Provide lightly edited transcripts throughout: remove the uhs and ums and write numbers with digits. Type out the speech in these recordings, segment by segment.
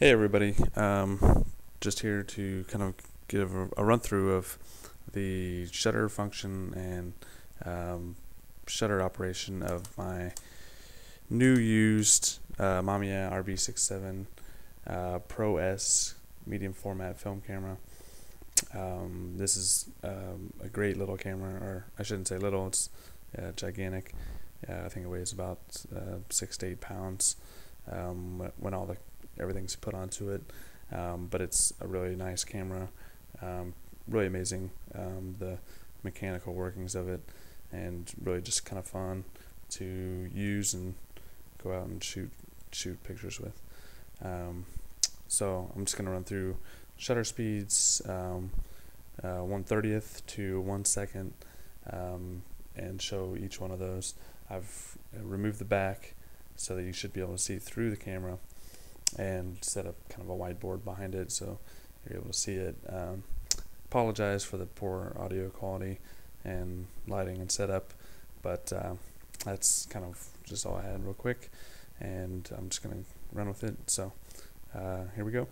Hey everybody, just here to kind of give a run through of the shutter function and shutter operation of my new used Mamiya RB67 Pro-S medium format film camera. This is a great little camera, or I shouldn't say little, it's gigantic. I think it weighs about 6 to 8 pounds when everything's put onto it, but it's a really nice camera, really amazing, the mechanical workings of it, and really just kind of fun to use and go out and shoot pictures with. So I'm just going to run through shutter speeds, 1/30th to 1 second, and show each one of those. I've removed the back so that you should be able to see through the camera, and set up kind of a whiteboard behind it so you're able to see it. Apologize for the poor audio quality and lighting and setup, but that's kind of just all I had real quick, and I'm just going to run with it. So here we go.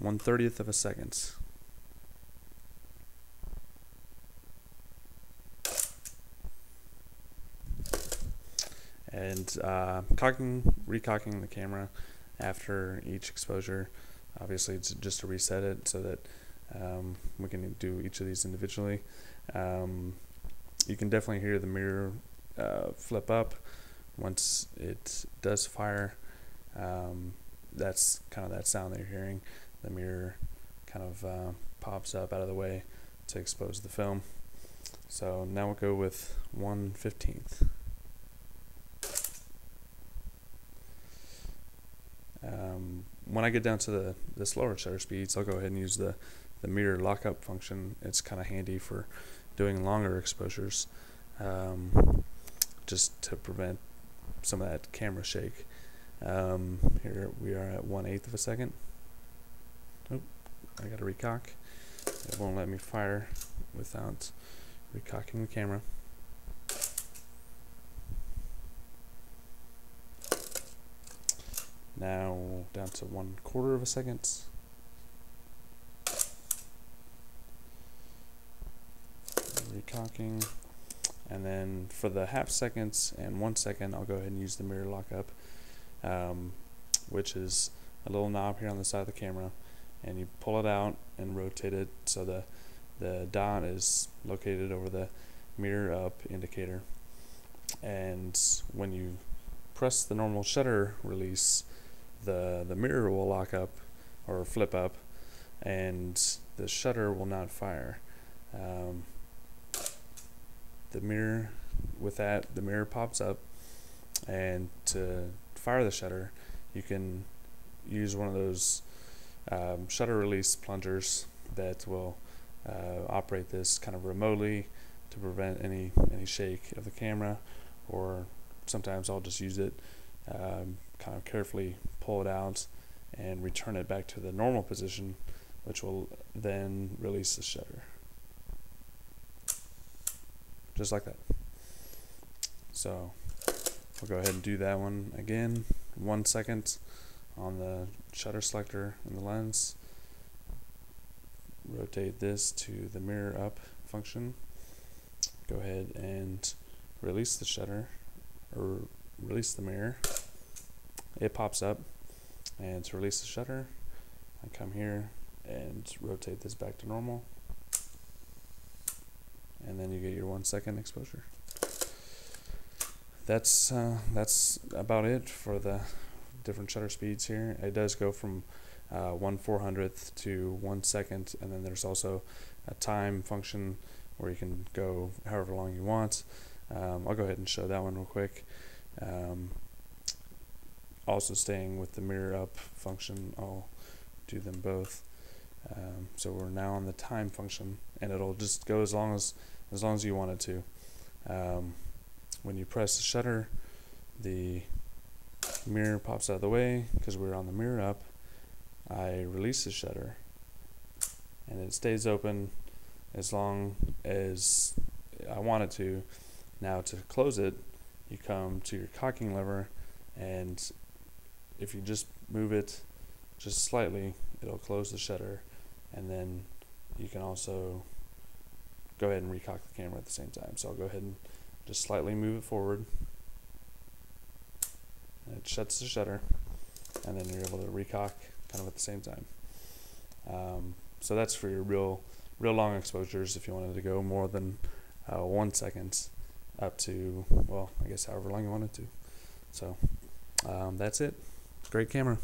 1/30th of a second. And recocking the camera after each exposure. Obviously, it's just to reset it so that we can do each of these individually. You can definitely hear the mirror flip up once it does fire. That's kind of that sound that you're hearing. The mirror kind of pops up out of the way to expose the film. So now we'll go with 1/15th. When I get down to the slower shutter speeds, I'll go ahead and use the mirror lockup function. It's kind of handy for doing longer exposures, just to prevent some of that camera shake. Here we are at 1/8 of a second. Oh, I got to recock. It won't let me fire without recocking the camera. Now down to 1/4 of a second. Recocking. And then for the 1/2 seconds and 1 second, I'll go ahead and use the mirror lockup, which is a little knob here on the side of the camera, and you pull it out and rotate it so the dot is located over the mirror up indicator. And when you press the normal shutter release, the mirror will lock up or flip up, and the shutter will not fire. The mirror pops up, and to fire the shutter, you can use one of those shutter release plungers that will operate this kind of remotely to prevent any shake of the camera, or sometimes I'll just use it, kind of carefully pull it out and return it back to the normal position, which will then release the shutter, just like that. So we'll go ahead and do that one again. 1 second on the shutter selector in the lens. Rotate this to the mirror up function. Go ahead and release the shutter, or release the mirror. It pops up, and to release the shutter, I come here and rotate this back to normal, and then you get your 1 second exposure. That's about it for the different shutter speeds here. It does go from 1/400th to 1 second, and then there's also a time function where you can go however long you want. I'll go ahead and show that one real quick. Also staying with the mirror up function, I'll do them both. So we're now on the time function, and it'll just go as long as you want it to. When you press the shutter, the mirror pops out of the way because we're on the mirror up. I release the shutter, and it stays open as long as I want it to. Now to close it, you come to your cocking lever, and if you just move it just slightly, it'll close the shutter, and then you can also go ahead and recock the camera at the same time. So I'll go ahead and just slightly move it forward, and it shuts the shutter, and then you're able to recock kind of at the same time. So that's for your real long exposures. If you wanted to go more than 1 second, up to, well, I guess however long you wanted to. So that's it. Great camera.